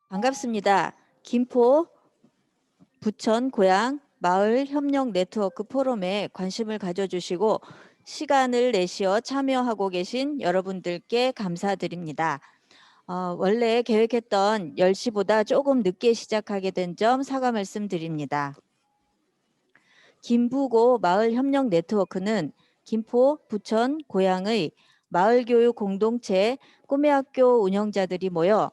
반갑습니다. 김포 부천 고향 마을 협력 네트워크 포럼에 관심을 가져주시고 시간을 내시어 참여하고 계신 여러분들께 감사드립니다. 원래 계획했던 10시보다 조금 늦게 시작하게 된 점 사과 말씀드립니다. 김부고 마을 협력 네트워크는 김포, 부천, 고향의 마을교육 공동체 꿈의학교 운영자들이 모여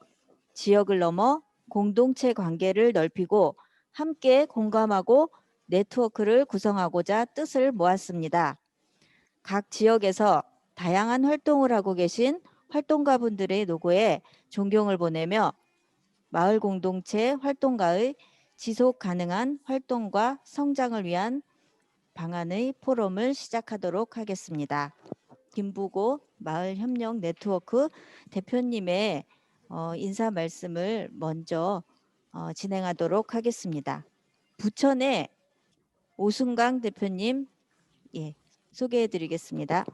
지역을 넘어 공동체 관계를 넓히고 함께 공감하고 네트워크를 구성하고자 뜻을 모았습니다. 각 지역에서 다양한 활동을 하고 계신 활동가분들의 노고에 존경을 보내며 마을 공동체 활동가의 지속 가능한 활동과 성장을 위한 방안의 포럼을 시작하도록 하겠습니다. 김부고 마을협력 네트워크 대표님의 인사 말씀을 먼저 진행하도록 하겠습니다. 부천의 오순강 대표님 소개해 드리겠습니다.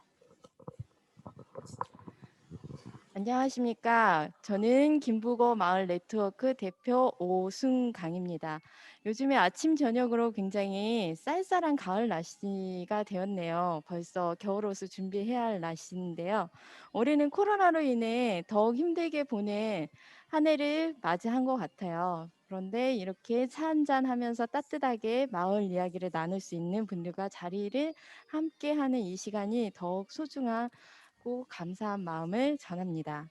안녕하십니까. 저는 김부고 마을 네트워크 대표 오순강입니다. 요즘에 아침 저녁으로 굉장히 쌀쌀한 가을 날씨가 되었네요. 벌써 겨울옷을 준비해야 할 날씨인데요. 올해는 코로나로 인해 더욱 힘들게 보낸 한 해를 맞이한 것 같아요. 그런데 이렇게 차 한잔 하면서 따뜻하게 마을 이야기를 나눌 수 있는 분들과 자리를 함께 하는 이 시간이 더욱 소중하고 감사한 마음을 전합니다.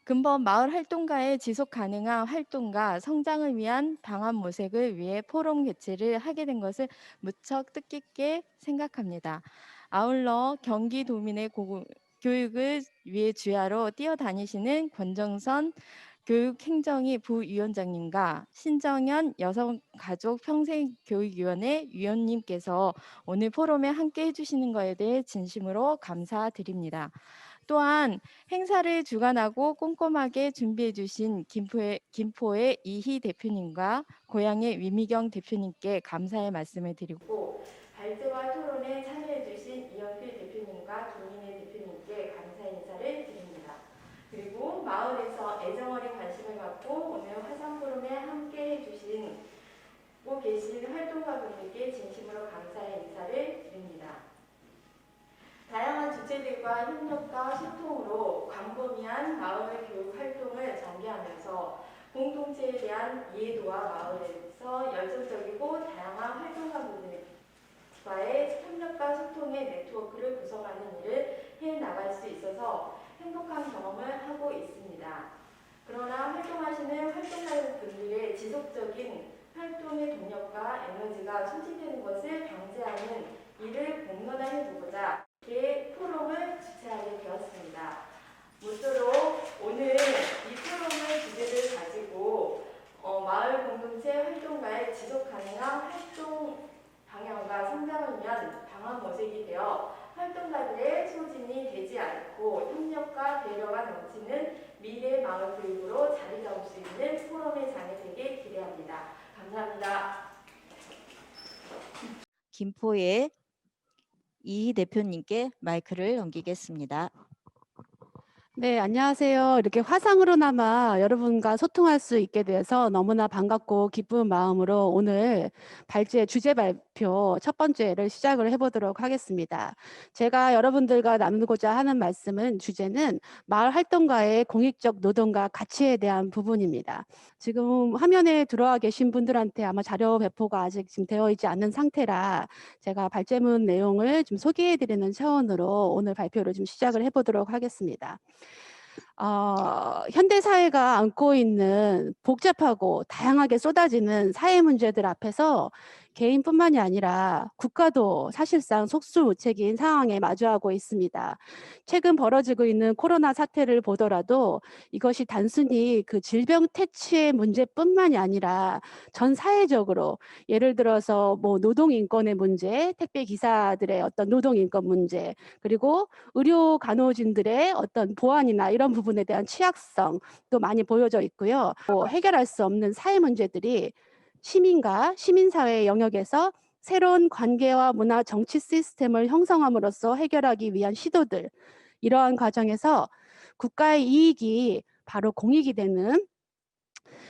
근본 마을 활동가의 지속 가능한 활동과 성장을 위한 방안 모색을 위해 포럼 개최를 하게 된 것을 무척 뜻깊게 생각합니다. 아울러 경기도민의 교육을 위해 주야로 뛰어다니시는 권정선 교육행정위 부위원장님과 신정현 여성가족평생교육위원회 위원님께서 오늘 포럼에 함께 해주시는 것에 대해 진심으로 감사드립니다. 또한 행사를 주관하고 꼼꼼하게 준비해 주신 김포의 이희 대표님과 고향의 위미경 대표님께 감사의 말씀을 드리고 발제와 토론에 참여해 주신 이영필 대표님과 김민혜 대표님께 감사의 인사를 드립니다. 그리고 마을에서 애정어린 관심을 갖고 오늘 화상 포럼에 함께 해주신 계신 활동가분들께 진심으로 감사의 인사를 드립니다. 다양한 주체들과 협력과 소통으로 광범위한 마을 교육 활동을 전개하면서 공동체에 대한 이해도와 마을에서 열정적이고 다양한 활동가분들과의 협력과 소통의 네트워크를 구성하는 일을 해나갈 수 있어서 행복한 경험을 하고 있습니다. 그러나 활동하시는 활동가분들의 지속적인 활동의 동력과 에너지가 소진되는 것을 방지하는 이를 공론화해 보고자 포럼을 주최하게 되었습니다. 모쪼록 오늘 이 포럼의 주제를 가지고 마을 공동체 활동가의 지속 가능한 활동 방향과 성장을 위한 방안 모색이 되어 활동가들의 소진이 되지 않고 협력과 배려가 넘치는 미래 마을 교육으로 자리 잡을 수 있는 포럼의 장이 되길 기대합니다. 감사합니다. 김포의 이희 대표님께 마이크를 넘기겠습니다. 네, 안녕하세요. 이렇게 화상으로나마 여러분과 소통할 수 있게 돼서 너무나 반갑고 기쁜 마음으로 오늘 주제 발표 첫 번째를 시작을 해보도록 하겠습니다. 제가 여러분들과 나누고자 하는 주제는 마을 활동가의 공익적 노동과 가치에 대한 부분입니다. 지금 화면에 들어와 계신 분들한테 아마 자료 배포가 아직 지금 되어 있지 않은 상태라 제가 발제문 내용을 좀 소개해드리는 차원으로 오늘 발표를 좀 시작을 해보도록 하겠습니다. 현대 사회가 안고 있는 복잡하고 다양하게 쏟아지는 사회 문제들 앞에서 개인뿐만이 아니라 국가도 사실상 속수무책인 상황에 마주하고 있습니다. 최근 벌어지고 있는 코로나 사태를 보더라도 이것이 단순히 그 질병 퇴치의 문제뿐만이 아니라 전 사회적으로 예를 들어서 뭐 노동인권의 문제, 택배 기사들의 어떤 노동인권 문제, 그리고 의료 간호진들의 어떤 보안이나 이런 부분에 대한 취약성도 많이 보여져 있고요. 해결할 수 없는 사회 문제들이 시민과 시민사회 영역에서 새로운 관계와 문화 정치 시스템을 형성함으로써 해결하기 위한 시도들, 이러한 과정에서 국가의 이익이 바로 공익이 되는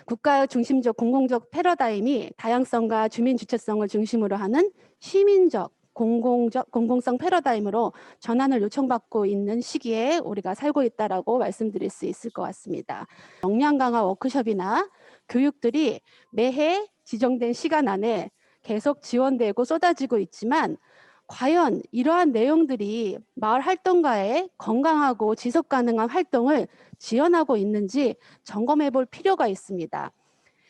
국가 중심적 공공적 패러다임이 다양성과 주민 주체성을 중심으로 하는 시민적 공공성 패러다임으로 전환을 요청받고 있는 시기에 우리가 살고 있다라고 말씀드릴 수 있을 것 같습니다. 역량 강화 워크숍이나 교육들이 매해 지정된 시간 안에 계속 지원되고 쏟아지고 있지만 과연 이러한 내용들이 마을 활동가의 건강하고 지속 가능한 활동을 지원하고 있는지 점검해 볼 필요가 있습니다.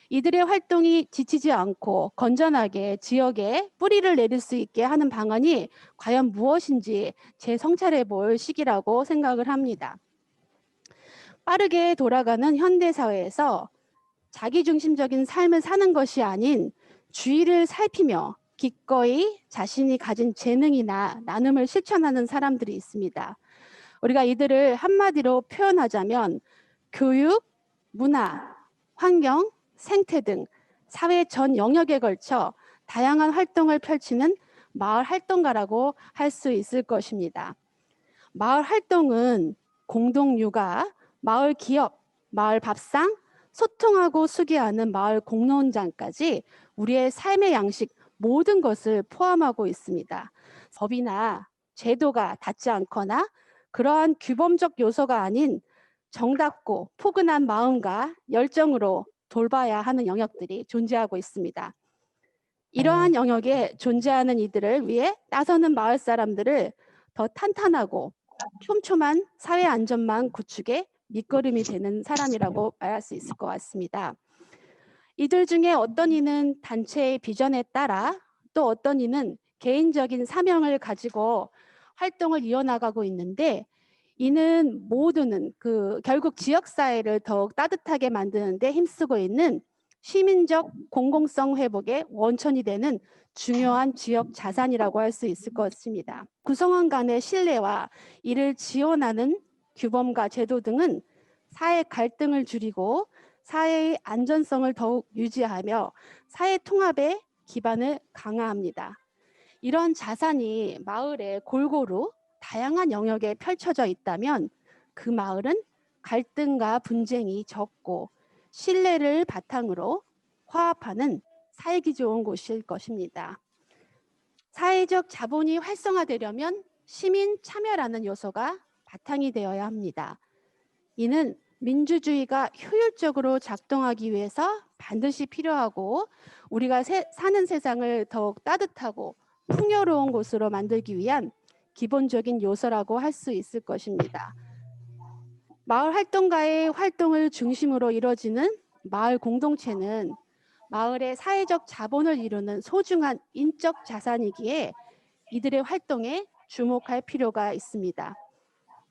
이들의 활동이 지치지 않고 건전하게 지역에 뿌리를 내릴 수 있게 하는 방안이 과연 무엇인지 재성찰해 볼 시기라고 생각을 합니다. 빠르게 돌아가는 현대 사회에서 자기중심적인 삶을 사는 것이 아닌 주위를 살피며 기꺼이 자신이 가진 재능이나 나눔을 실천하는 사람들이 있습니다. 우리가 이들을 한마디로 표현하자면 교육, 문화, 환경, 생태 등 사회 전 영역에 걸쳐 다양한 활동을 펼치는 마을 활동가라고 할 수 있을 것입니다. 마을 활동은 공동 육아, 마을 기업, 마을 밥상, 소통하고 수기하는 마을 공론장까지 우리의 삶의 양식 모든 것을 포함하고 있습니다. 법이나 제도가 닿지 않거나 그러한 규범적 요소가 아닌 정답고 포근한 마음과 열정으로 돌봐야 하는 영역들이 존재하고 있습니다. 이러한 영역에 존재하는 이들을 위해 나서는 마을 사람들을 더 탄탄하고 촘촘한 사회 안전망 구축에 밑거름이 되는 사람이라고 말할 수 있을 것 같습니다. 이들 중에 어떤 이는 단체의 비전에 따라 또 어떤 이는 개인적인 사명을 가지고 활동을 이어나가고 있는데 이는 모두는 결국 지역사회를 더욱 따뜻하게 만드는 데 힘쓰고 있는 시민적 공공성 회복의 원천이 되는 중요한 지역 자산이라고 할 수 있을 것 같습니다. 구성원 간의 신뢰와 이를 지원하는 규범과 제도 등은 사회 갈등을 줄이고 사회의 안전성을 더욱 유지하며 사회 통합의 기반을 강화합니다. 이런 자산이 마을에 골고루 다양한 영역에 펼쳐져 있다면 그 마을은 갈등과 분쟁이 적고 신뢰를 바탕으로 화합하는 살기 좋은 곳일 것입니다. 사회적 자본이 활성화되려면 시민 참여라는 요소가 바탕이 되어야 합니다. 이는 민주주의가 효율적으로 작동하기 위해서 반드시 필요하고 우리가 사는 세상을 더욱 따뜻하고 풍요로운 곳으로 만들기 위한 기본적인 요소라고 할 수 있을 것입니다. 마을 활동가의 활동을 중심으로 이루어지는 마을 공동체는 마을의 사회적 자본을 이루는 소중한 인적 자산이기에 이들의 활동에 주목할 필요가 있습니다.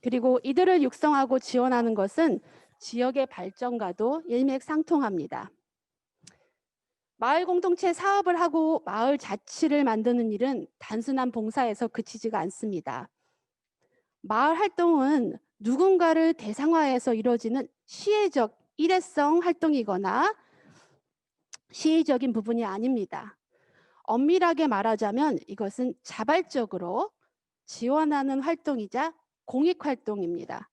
그리고 이들을 육성하고 지원하는 것은 지역의 발전과도 일맥상통합니다. 마을 공동체 사업을 하고 마을 자치를 만드는 일은 단순한 봉사에서 그치지가 않습니다. 마을 활동은 누군가를 대상화해서 이루어지는 시혜적 일회성 활동이거나 시의적인 부분이 아닙니다. 엄밀하게 말하자면 이것은 자발적으로 지원하는 활동이자 공익활동입니다.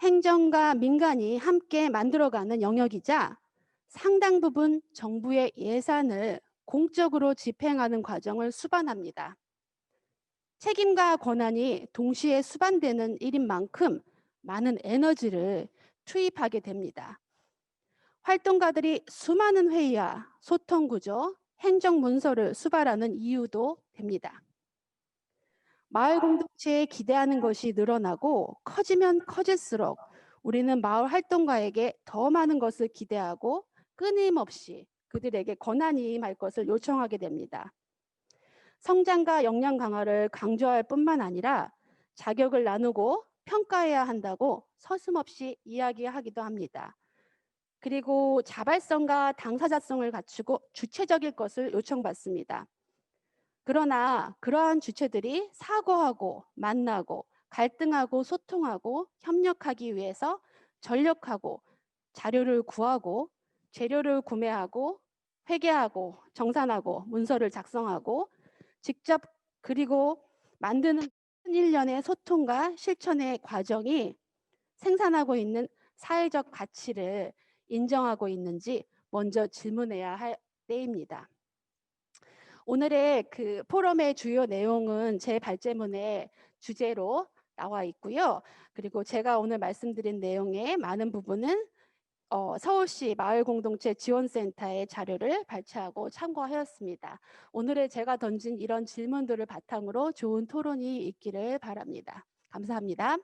행정과 민간이 함께 만들어가는 영역이자 상당 부분 정부의 예산을 공적으로 집행하는 과정을 수반합니다. 책임과 권한이 동시에 수반되는 일인 만큼 많은 에너지를 투입하게 됩니다. 활동가들이 수많은 회의와 소통 구조, 행정 문서를 수발하는 이유도 됩니다. 마을 공동체에 기대하는 것이 늘어나고 커지면 커질수록 우리는 마을 활동가에게 더 많은 것을 기대하고 끊임없이 그들에게 권한이 임할 것을 요청하게 됩니다. 성장과 역량 강화를 강조할 뿐만 아니라 자격을 나누고 평가해야 한다고 서슴없이 이야기하기도 합니다. 그리고 자발성과 당사자성을 갖추고 주체적일 것을 요청받습니다. 그러나 그러한 주체들이 사고하고 만나고 갈등하고 소통하고 협력하기 위해서 전력하고 자료를 구하고 재료를 구매하고 회계하고 정산하고 문서를 작성하고 직접 그리고 만드는 일련의 소통과 실천의 과정이 생산하고 있는 사회적 가치를 인정하고 있는지 먼저 질문해야 할 때입니다. 오늘의 그 포럼의 주요 내용은 제 발제문의 주제로 나와 있고요. 그리고 제가 오늘 말씀드린 내용의 많은 부분은 서울시 마을공동체 지원센터의 자료를 발췌하고 참고하였습니다. 오늘의 제가 던진 이런 질문들을 바탕으로 좋은 토론이 있기를 바랍니다. 감사합니다.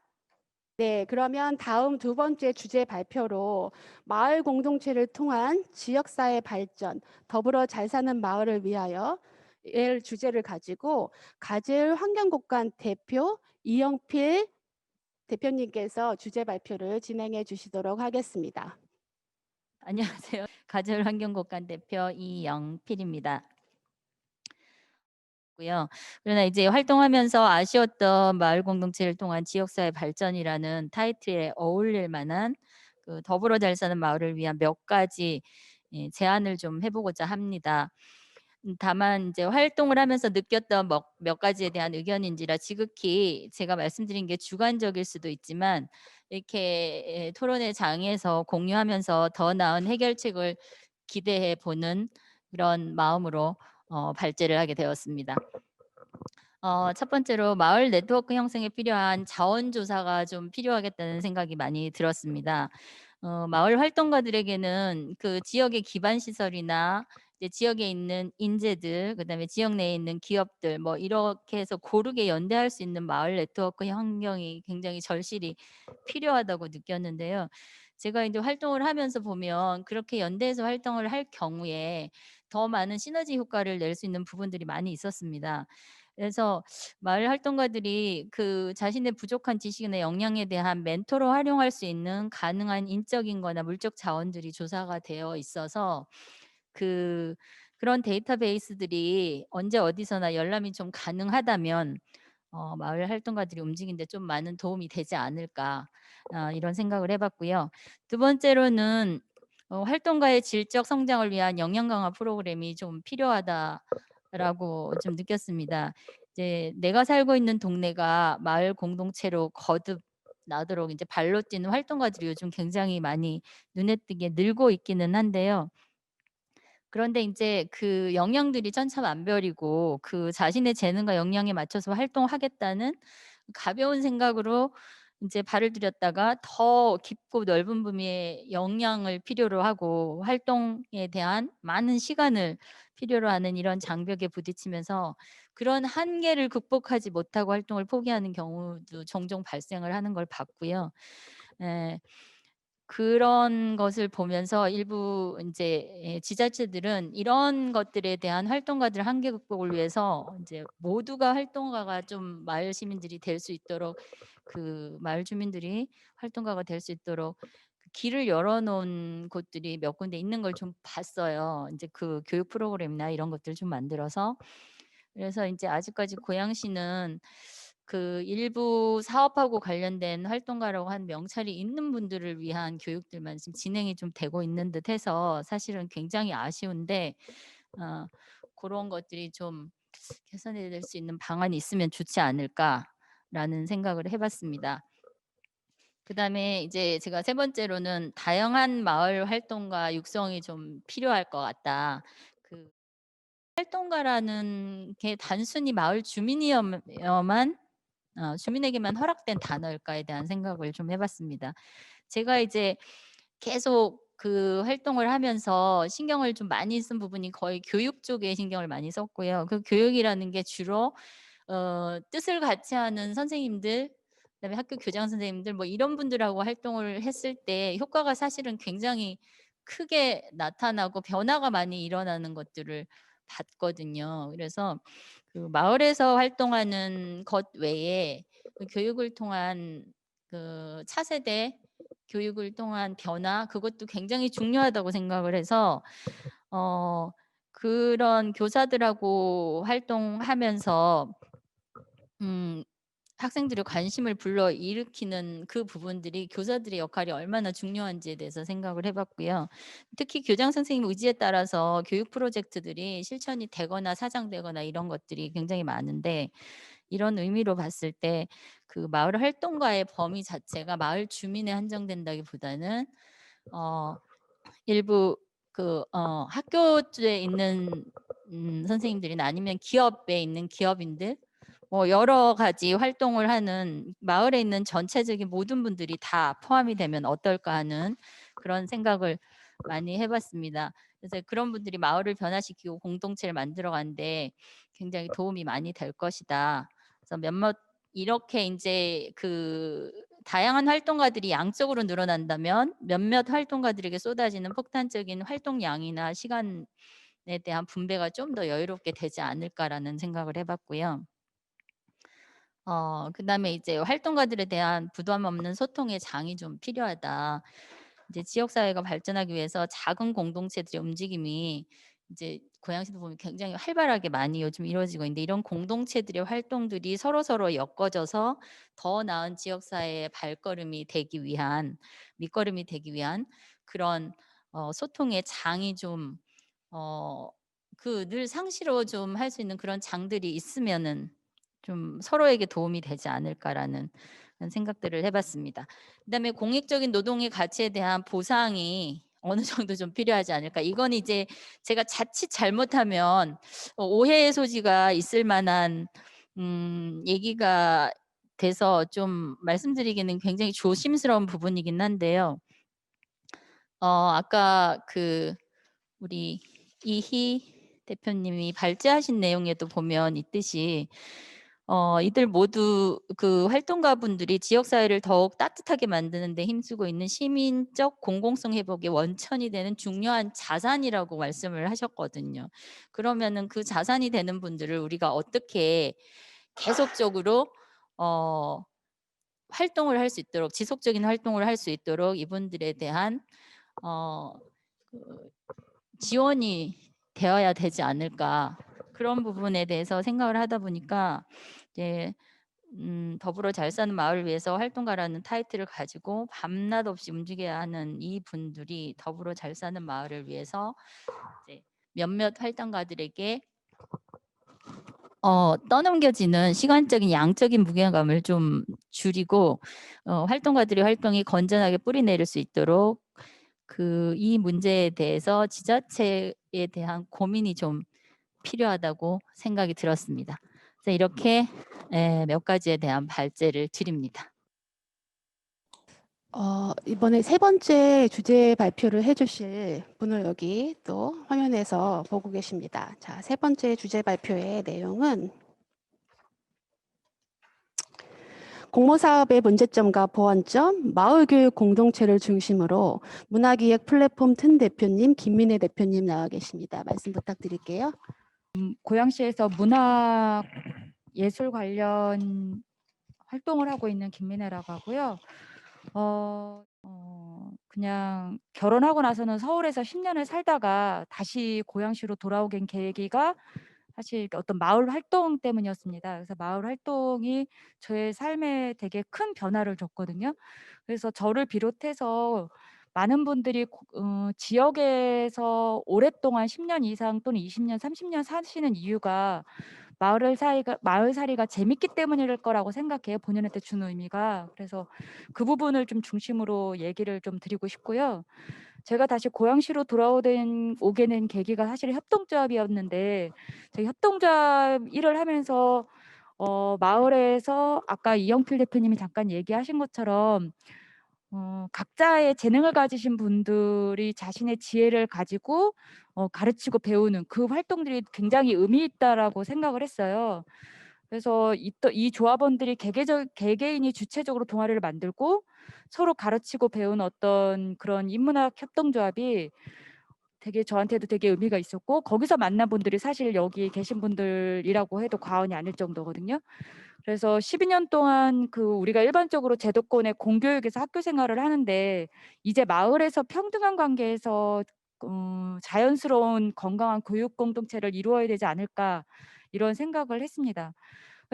네, 그러면 다음 두 번째 주제 발표로 마을 공동체를 통한 지역사회 발전, 더불어 잘 사는 마을을 위하여 의 주제를 가지고 가젤 환경국관 대표 이영필 대표님께서 주제 발표를 진행해 주시도록 하겠습니다. 안녕하세요. 가절 환경공간 대표 이영필입니다. 그러나 이제 활동하면서 아쉬웠던 마을 공동체를 통한 지역사회 발전이라는 타이틀에 어울릴 만한 그 더불어 잘 사는 마을을 위한 몇 가지 제안을 좀 해보고자 합니다. 다만 이제 활동을 하면서 느꼈던 몇 가지에 대한 의견인지라 지극히 제가 말씀드린 게 주관적일 수도 있지만 이렇게 토론회 장에서 공유하면서 더 나은 해결책을 기대해 보는 그런 마음으로 발제를 하게 되었습니다. 첫 번째로 마을 네트워크 형성에 필요한 자원 조사가 좀 필요하겠다는 생각이 많이 들었습니다. 마을 활동가들에게는 그 지역의 기반 시설이나 이제 지역에 있는 인재들, 그다음에 지역 내에 있는 기업들, 뭐 이렇게 해서 고르게 연대할 수 있는 마을 네트워크 환경이 굉장히 절실히 필요하다고 느꼈는데요. 제가 이제 활동을 하면서 보면 그렇게 연대해서 활동을 할 경우에 더 많은 시너지 효과를 낼 수 있는 부분들이 많이 있었습니다. 그래서 마을 활동가들이 그 자신의 부족한 지식이나 역량에 대한 멘토로 활용할 수 있는 가능한 인적인 거나 물적 자원들이 조사가 되어 있어서 그런 데이터베이스들이 언제 어디서나 열람이 좀 가능하다면 마을 활동가들이 움직이는데 좀 많은 도움이 되지 않을까 이런 생각을 해봤고요. 두 번째로는 활동가의 질적 성장을 위한 역량 강화 프로그램이 좀 필요하다라고 좀 느꼈습니다. 이제 내가 살고 있는 동네가 마을 공동체로 거듭 나도록 이제 발로 뛰는 활동가들이 요즘 굉장히 많이 눈에 띄게 늘고 있기는 한데요. 그런데 인제 그 역량들이 천차만별이고 그 자신의 재능과 역량에 맞춰서 활동하겠다는 가벼운 생각으로 인제 발을 들였다가 더 깊고 넓은 범위의 역량을 필요로 하고 활동에 대한 많은 시간을 필요로 하는 이런 장벽에 부딪히면서 그런 한계를 극복하지 못하고 활동을 포기하는 경우도 종종 발생을 하는 걸 봤고요. 예. 그런 것을 보면서 일부 인제 지자체들은 이런 것들에 대한 활동가들 한계 극복을 위해서 인제 모두가 활동가가 좀 마을 시민들이 될 수 있도록 그 마을 주민들이 활동가가 될 수 있도록 그 길을 열어 놓은 곳들이 몇 군데 있는 걸 좀 봤어요. 인제 그 교육 프로그램이나 이런 것들을 좀 만들어서. 그래서 인제 아직까지 고양시는 그 일부 사업하고 관련된 활동가라고 한 명찰이 있는 분들을 위한 교육들만 지금 진행이 좀 되고 있는 듯해서 사실은 굉장히 아쉬운데 어 런 것들이 좀 '개선해 낼 수 있는 방안이 있으면 좋지 않을까.'라는 생각을 해 봤습니다. 그다음에 이제 제가 세 번째로는 '다양한 마을 활동가 육성이 좀 필요할 것 같다.' 그 활동가라는 게 단순히 마을 주민이어만 주민에게만 허락된 단어일까에 대한 생각을 좀 해 봤습니다. 제가 이제 계속 그 활동을 하면서 신경을 좀 많이 쓴 부분이 거의 교육 쪽에 신경을 많이 썼고요. 그 교육이라는 게 주로 뜻을 같이 하는 선생님들, 그다음에 학교 교장 선생님들 뭐 이런 분들하고 활동을 했을 때 효과가 사실은 굉장히 크게 나타나고 변화가 많이 일어나는 것들을 봤거든요. 그래서 그 마을에서 활동하는 것 외에 그 교육을 통한 그 차세대 교육을 통한 변화 그것도 굉장히 중요하다고 생각을 해서 어 그런 교사들하고 활동하면서 음 학생들의 관심을 불러일으키는 그 부분들이 교사들의 역할이 얼마나 중요한지에 대해서 생각을 해 봤고요. 특히 교장 선생님 의지에 따라서 교육 프로젝트들이 실천이 되거나 사장되거나 이런 것들이 굉장히 많은데, 이런 의미로 봤을 때 그 마을 활동가의 범위 자체가 마을 주민에 한정된다기보다는 어 일부 학교에 있는 선생님들이나 아니면 기업에 있는 기업인들, 뭐 여러 가지 활동을 하는 마을에 있는 전체적인 모든 분들이 다 포함이 되면 어떨까 하는 그런 생각을 많이 해 봤습니다. 그래서 그런 분들이 마을을 변화시키고 공동체를 만들어 가는데 굉장히 도움이 많이 될 것이다. 그래서 몇몇 이렇게 인제 그 다양한 활동가들이 양적으로 늘어난다면 몇몇 활동가들에게 쏟아지는 폭탄적인 활동량이나 시간에 대한 분배가 좀 더 여유롭게 되지 않을까라는 생각을 해 봤고요. 그다음에 이제 활동가들에 대한 부담 없는 소통의 장이 좀 필요하다. 이제 지역 사회가 발전하기 위해서 작은 공동체들의 움직임이 이제 고양시도 보면 굉장히 활발하게 많이 요즘 이루어지고 있는데, 이런 공동체들의 활동들이 서로서로 엮어져서 더 나은 지역 사회의 발걸음이 되기 위한, 밑거름이 되기 위한 그런 소통의 장이 좀 늘 상시로 좀 할 수 있는 그런 장들이 있으면은 좀 서로에게 도움이 되지 않을까라는 그런 생각들을 해 봤습니다. 그다음에 공익적인 노동의 가치에 대한 보상이 어느 정도 좀 필요하지 않을까. 이건 이제 제가 자칫 잘못하면 오해의 소지가 있을 만한 얘기가 돼서 좀 말씀드리기는 굉장히 조심스러운 부분이긴 한데요. 아까 우리 이희 대표님이 발제하신 내용에도 보면 있듯이 이들 모두 그 활동가분들이 지역 사회를 더욱 따뜻하게 만드는 데 힘쓰고 있는 시민적 공공성 회복의 원천이 되는 중요한 자산이라고 말씀을 하셨거든요. 그러면은 그 자산이 되는 분들을 우리가 어떻게 계속적으로 어 활동을 할 수 있도록, 지속적인 활동을 할 수 있도록 이분들에 대한 어 그 지원이 되어야 되지 않을까. 그런 부분에 대해서 생각을 하다 보니까 이제 더불어 잘 사는 마을을 위해서 활동가라는 타이틀을 가지고 밤낮 없이 움직여야 하는 이분들이 더불어 잘 사는 마을을 위해서 이제 몇몇 활동가들에게 떠넘겨지는 시간적인 양적인 무게감을 좀 줄이고 활동가들의 활동이 건전하게 뿌리 내릴 수 있도록 이 문제에 대해서 지자체에 대한 고민이 좀 필요하다고 생각이 들었습니다. 그래서 이렇게 몇 가지에 대한 발제를 드립니다. 이번에 세 번째 주제 발표를 해주실 분을 여기 또 화면에서 보고 계십니다. 자, 세 번째 주제 발표의 내용은 공모사업의 문제점과 보완점, 마을교육 공동체를 중심으로 문화기획 플랫폼 튼 대표님, 김민혜 대표님 나와 계십니다. 말씀 부탁드릴게요. 고양시에서 문화 예술 관련 활동을 하고 있는 김민혜라고 하고요. 그냥 결혼하고 나서는 서울에서 10년을 살다가 다시 고양시로 돌아오게 된 계기가 사실 어떤 마을 활동 때문이었습니다. 그래서 마을 활동이 저의 삶에 되게 큰 변화를 줬거든요. 그래서 저를 비롯해서 많은 분들이 지역에서 오랫동안 10년 이상 또는 20년, 30년 사시는 이유가 마을살이가 재밌기 때문일 거라고 생각해요. 본인한테 주는 의미가. 그래서 그 부분을 좀 중심으로 얘기를 좀 드리고 싶고요. 제가 다시 고양시로 오게 된 계기가 사실 협동조합이었는데, 제가 협동조합 일을 하면서 마을에서 아까 이영필 대표님이 잠깐 얘기하신 것처럼 각자의 재능을 가지신 분들이 자신의 지혜를 가지고 가르치고 배우는 그 활동들이 굉장히 의미 있다라고 생각을 했어요. 그래서 이 조합원들이 개개인이 주체적으로 동아리를 만들고 서로 가르치고 배우는 어떤 그런 인문학 협동조합이 저한테도 되게 의미가 있었고, 거기서 만난 분들이 사실 여기 계신 분들이라고 해도 과언이 아닐 정도거든요. 그래서 12년 동안 우리가 일반적으로 제도권의 공교육에서 학교 생활을 하는데, 이제 마을에서 평등한 관계에서 자연스러운 건강한 교육 공동체를 이루어야 되지 않을까, 이런 생각을 했습니다.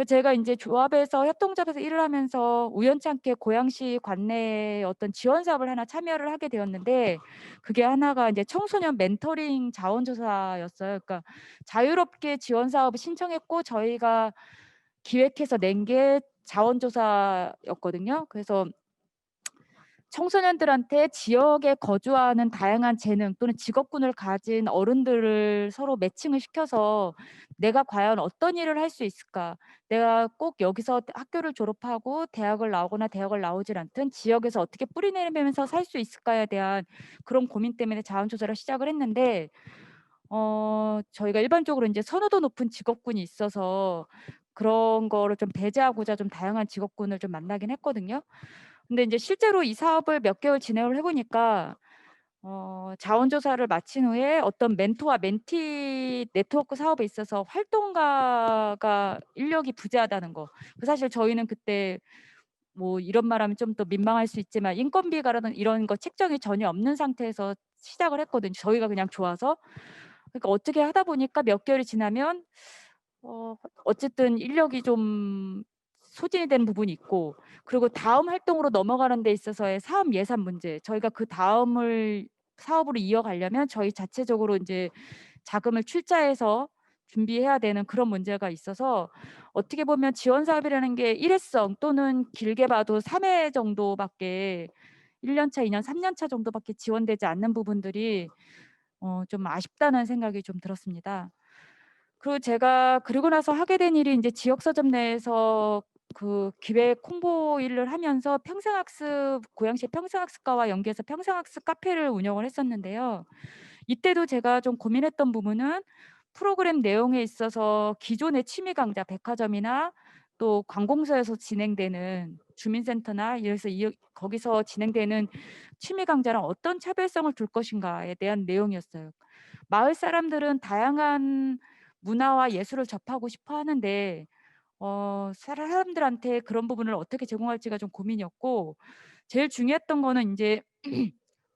제가 인제 조합에서 협동조합에서 일을 하면서 우연찮게 고양시 관내에 어떤 지원 사업을 하나 참여를 하게 되었는데, 그게 하나가 인제 청소년 멘토링 자원조사였어요. 그러니까 자유롭게 지원 사업을 신청했고 저희가 기획해서 낸 게 자원조사였거든요. 그래서 청소년들한테 지역에 거주하는 다양한 재능 또는 직업군을 가진 어른들을 서로 매칭을 시켜서 '내가 과연 어떤 일을 할 수 있을까? 내가 꼭 여기서 학교를 졸업하고 대학을 나오거나 대학을 나오질 않든 지역에서 어떻게 뿌리 내리면서 살 수 있을까?'에 대한 그런 고민 때문에 자원조사를 시작을 했는데, 저희가 일반적으로 인제 선호도 높은 직업군이 있어서 그런 거를 좀 배제하고자 좀 다양한 직업군을 좀 만나긴 했거든요. 근데 인제 실제로 이 사업을 몇 개월 진행을 해 보니까 자원조사를 마친 후에 어떤 멘토와 멘티 네트워크 사업에 있어서 활동가가 인력이 부재하다는 거. 사실 저희는 그때 뭐 이런 말하면 좀 더 민망할 수 있지만 인건비가라든 이런 거 책정이 전혀 없는 상태에서 시작을 했거든요, 저희가 그냥 좋아서. 그러니까 어떻게 하다 보니까 몇 개월이 지나면 어쨌든 인력이 좀 소진이 되는 부분이 있고, 그리고 다음 활동으로 넘어가는 데 있어서의 사업 예산 문제, 저희가 그다음을 사업으로 이어가려면 저희 자체적으로 인제 자금을 출자해서 준비해야 되는 그런 문제가 있어서, 어떻게 보면 지원 사업이라는 게 일회성 또는 길게 봐도 3회 정도밖에, 1년 차, 2년, 3년 차 정도밖에 지원되지 않는 부분들이 좀 아쉽다는 생각이 좀 들었습니다. 그리고 제가 그러고 나서 하게 된 일이 인제 지역 서점 내에서 그 기획 홍보 일을 하면서 평생학습, 고양시 평생학습과와 연계해서 평생학습 카페를 운영을 했었는데요. 이때도 제가 좀 고민했던 부분은 프로그램 내용에 있어서 기존의 취미 강좌, 백화점이나 또 관공서에서 진행되는 주민센터나 이래서 거기서 진행되는 취미 강좌랑 어떤 차별성을 둘 것인가에 대한 내용이었어요. 마을 사람들은 다양한 문화와 예술을 접하고 싶어 하는데 사람들한테 그런 부분을 어떻게 제공할지가 좀 고민이었고, 제일 중요했던 거는 인제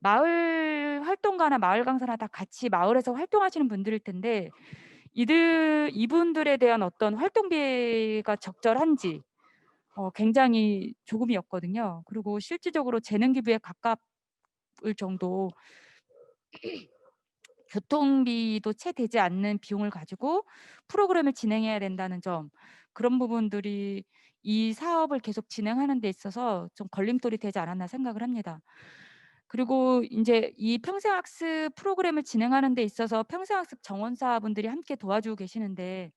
마을 활동가나 마을 강사나 다 같이 마을에서 활동하시는 분들일 텐데, 이분들에 대한 어떤 활동비가 적절한지 굉장히 조금이었거든요. 그리고 실질적으로 재능 기부에 가까울 정도 교통비도 채 되지 않는 비용을 가지고 프로그램을 진행해야 된다는 점, 그런 부분들이 이 사업을 계속 진행하는 데 있어서 좀 걸림돌이 되지 않았나 생각을 합니다. 그리고 인제 이 평생학습 프로그램을 진행하는 데 있어서 평생학습 정원사분들이 함께 도와주고 계시는데,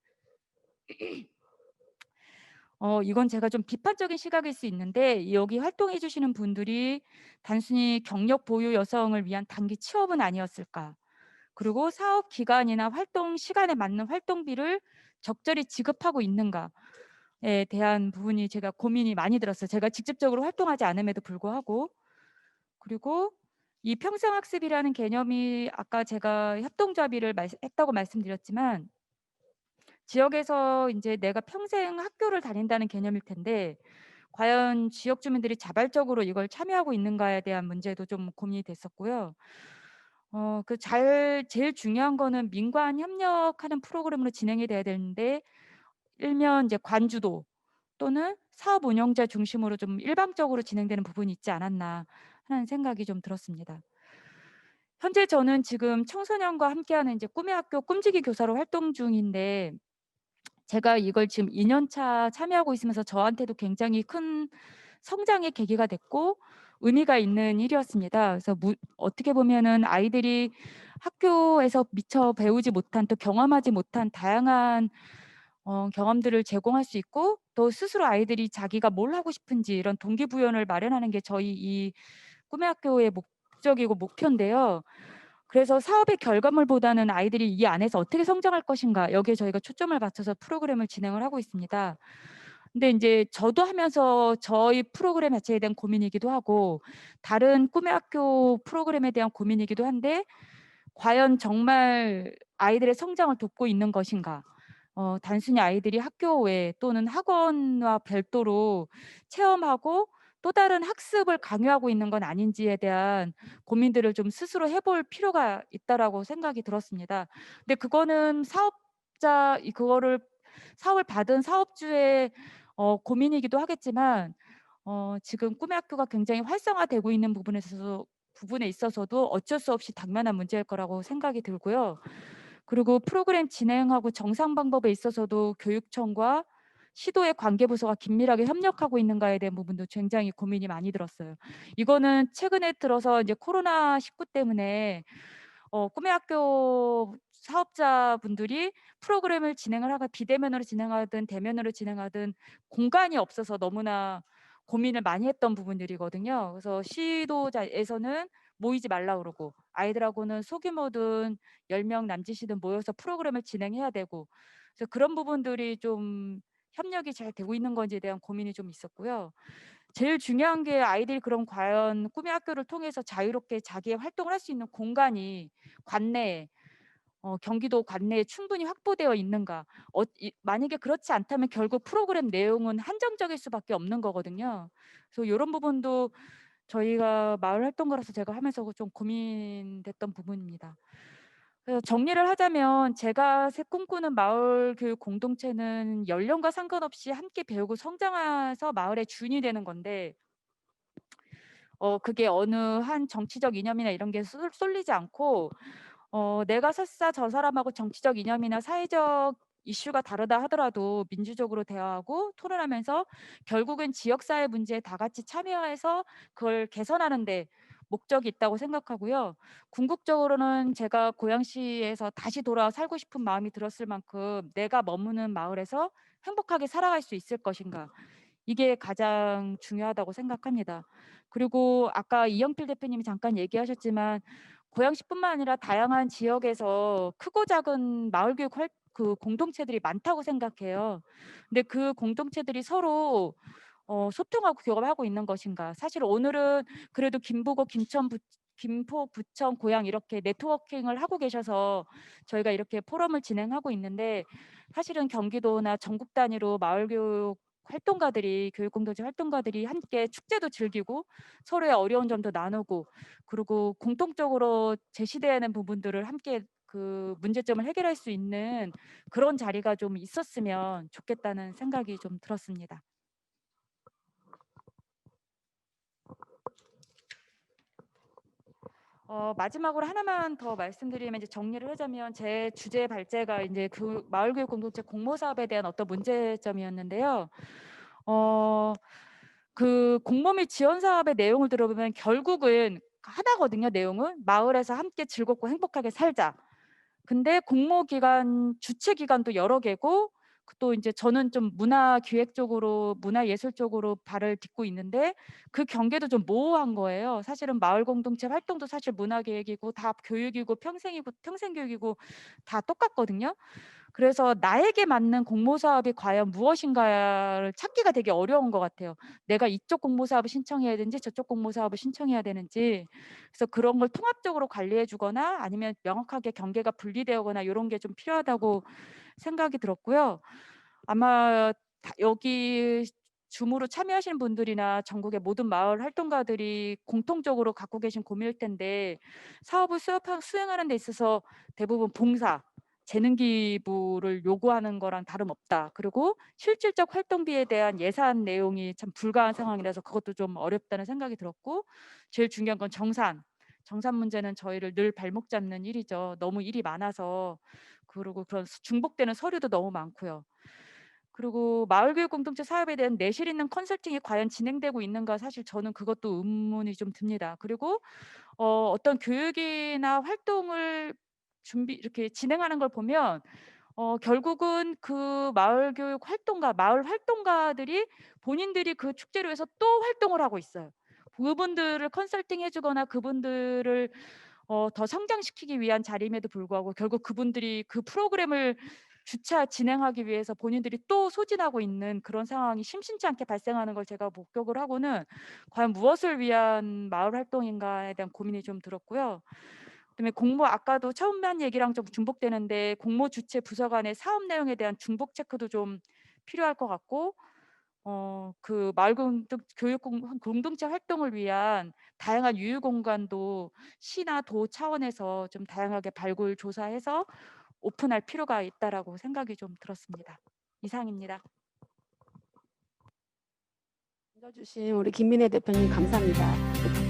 이건 제가 좀 비판적인 시각일 수 있는데, 여기 활동해 주시는 분들이 단순히 경력 보유 여성을 위한 단기 취업은 아니었을까? 그리고 사업 기간이나 활동 시간에 맞는 활동비를 적절히 지급하고 있는가에 대한 부분이 제가 고민이 많이 들었어요, 제가 직접적으로 활동하지 않음에도 불구하고. 그리고 이 평생학습이라는 개념이 아까 제가 협동조합일을 했다고 말씀드렸지만, 지역에서 인제 내가 평생 학교를 다닌다는 개념일 텐데 과연 지역 주민들이 자발적으로 이걸 참여하고 있는가에 대한 문제도 좀 고민이 됐었고요. 제일 중요한 거는 민관 협력하는 프로그램으로 진행이 돼야 되는데, 일면 이제 관주도 또는 사업 운영자 중심으로 좀 일방적으로 진행되는 부분이 있지 않았나 하는 생각이 좀 들었습니다. 현재 저는 지금 청소년과 함께하는 이제 꿈의 학교 꿈지기 교사로 활동 중인데, 제가 이걸 지금 2년 차 참여하고 있으면서 저한테도 굉장히 큰 성장의 계기가 됐고 의미가 있는 일이었습니다. 그래서 어떻게 보면은 아이들이 학교에서 미처 배우지 못한 또 경험하지 못한 다양한 경험들을 제공할 수 있고, 또 스스로 아이들이 자기가 뭘 하고 싶은지 이런 동기부여를 마련하는 게 저희 이 꿈의 학교의 목적이고 목표인데요. 그래서 사업의 결과물보다는 아이들이 이 안에서 어떻게 성장할 것인가, 여기에 저희가 초점을 맞춰서 프로그램을 진행을 하고 있습니다. 근데 인제 저도 하면서 저희 프로그램 자체에 대한 고민이기도 하고 다른 꿈의 학교 프로그램에 대한 고민이기도 한데, 과연 정말 아이들의 성장을 돕고 있는 것인가? 단순히 아이들이 학교 외 또는 학원과 별도로 체험하고 또 다른 학습을 강요하고 있는 건 아닌지에 대한 고민들을 좀 스스로 해볼 필요가 있다라고 생각이 들었습니다. 근데 그거는 사업자 그거를 사업을 받은 사업주의 고민이기도 하겠지만 지금 꿈의 학교가 굉장히 활성화되고 있는 부분에 있어서도 어쩔 수 없이 당면한 문제일 거라고 생각이 들고요. 그리고 프로그램 진행하고 정상 방법에 있어서도 교육청과 시도의 관계부서가 긴밀하게 협력하고 있는가에 대한 부분도 굉장히 고민이 많이 들었어요. 이거는 최근에 들어서 이제 코로나19 때문에 꿈의 학교 사업자분들이 프로그램을 진행을 하가 비대면으로 진행하든 대면으로 진행하든 공간이 없어서 너무나 고민을 많이 했던 부분들이거든요. 그래서 시도자에서는 모이지 말라 그러고 아이들하고는 소규모든 10명 남짓이든 모여서 프로그램을 진행해야 되고 그래서 그런 부분들이 좀 협력이 잘 되고 있는 건지에 대한 고민이 좀 있었고요. 제일 중요한 게 아이들이 그럼 과연 꿈의 학교를 통해서 자유롭게 자기의 활동을 할 수 있는 공간이 관내에 경기도 관내에 충분히 확보되어 있는가. 만약에 그렇지 않다면 결국 프로그램 내용은 한정적일 수밖에 없는 거거든요. 그래서 이런 부분도 저희가 마을 활동가로서 제가 하면서 좀 고민됐던 부분입니다. 그래서 정리를 하자면 제가 꿈꾸는 마을 교육 공동체는 연령과 상관없이 함께 배우고 성장해서 마을의 주인이 되는 건데 그게 어느 한 정치적 이념이나 이런 게 쏠리지 않고 내가 설사 저 사람하고 정치적 이념이나 사회적 이슈가 다르다 하더라도 민주적으로 대화하고 토론하면서 결국은 지역사회 문제에 다 같이 참여해서 그걸 개선하는 데 목적이 있다고 생각하고요. 궁극적으로는 제가 고양시에서 다시 돌아와 살고 싶은 마음이 들었을 만큼 내가 머무는 마을에서 행복하게 살아갈 수 있을 것인가. 이게 가장 중요하다고 생각합니다. 그리고 아까 이영필 대표님이 잠깐 얘기하셨지만 고양시뿐만 아니라 다양한 지역에서 크고 작은 마을 교육 그 공동체들이 많다고 생각해요. 근데 그 공동체들이 서로 소통하고 교감하고 있는 것인가. 사실 오늘은 그래도 김포구, 김포, 부천, 고양 이렇게 네트워킹을 하고 계셔서 저희가 이렇게 포럼을 진행하고 있는데 사실은 경기도나 전국 단위로 마을교육 활동가들이 교육공동체 활동가들이 함께 축제도 즐기고 서로의 어려운 점도 나누고 그리고 공통적으로 제시되는 부분들을 함께 그 문제점을 해결할 수 있는 그런 자리가 좀 있었으면 좋겠다는 생각이 좀 들었습니다. 마지막으로 하나만 더 말씀드리면 이제 정리를 하자면 제 주제 발제가 이제 그 마을교육 공동체 공모 사업에 대한 어떤 문제점이었는데요. 그 공모 및 지원 사업의 내용을 들어보면 결국은 하나거든요. 내용은 마을에서 함께 즐겁고 행복하게 살자. 근데 공모 기관 주최 기관도 여러 개고 또 이제 저는 좀 문화 기획 쪽으로 문화 예술 쪽으로 발을 딛고 있는데 그 경계도 좀 모호한 거예요. 사실은 마을 공동체 활동도 사실 문화 계획이고 다 교육이고 평생 교육이고 다 똑같거든요. 그래서 나에게 맞는 공모 사업이 과연 무엇인가를 찾기가 되게 어려운 것 같아요. 내가 이쪽 공모 사업을 신청해야 되는지 저쪽 공모 사업을 신청해야 되는지. 그래서 그런 걸 통합적으로 관리해 주거나 아니면 명확하게 경계가 분리되거나 이런 게 좀 필요하다고 생각이 들었고요. 아마 여기 줌으로 참여하시는 분들이나 전국의 모든 마을 활동가들이 공통적으로 갖고 계신 고민일 텐데 사업을 수행하는 데 있어서 대부분 봉사, 재능 기부를 요구하는 거랑 다름없다. 그리고 실질적 활동비에 대한 예산 내용이 참 불가한 상황이라서 그것도 좀 어렵다는 생각이 들었고 제일 중요한 건 정산 문제는 저희를 늘 발목 잡는 일이죠. 너무 일이 많아서 그리고 그런 중복되는 서류도 너무 많고요. 그리고 마을교육 공동체 사업에 대한 내실 있는 컨설팅이 과연 진행되고 있는가 사실 저는 그것도 의문이 좀 듭니다. 그리고 어떤 교육이나 활동을 이렇게 진행하는 걸 보면 결국은 그 마을 활동가들이 본인들이 그 축제를 위해서 또 활동을 하고 있어요. 그분들을 컨설팅해 주거나 그분들을 더 성장시키기 위한 자리임에도 불구하고 결국 그분들이 그 프로그램을 진행하기 위해서 본인들이 또 소진하고 있는 그런 상황이 심심치 않게 발생하는 걸 제가 목격을 하고는 과연 무엇을 위한 마을 활동인가에 대한 고민이 좀 들었고요. 그다음에 아까도 처음 한 얘기랑 좀 중복되는데 공모 주체 부서 간의 사업 내용에 대한 중복 체크도 좀 필요할 것 같고 그 마을 교육 공동체 활동을 위한 다양한 유휴 공간도 시나 도 차원에서 좀 다양하게 발굴 조사해서 오픈할 필요가 있다라고 생각이 좀 들었습니다. 이상입니다. 주신 우리 김민혜 대표님 감사합니다.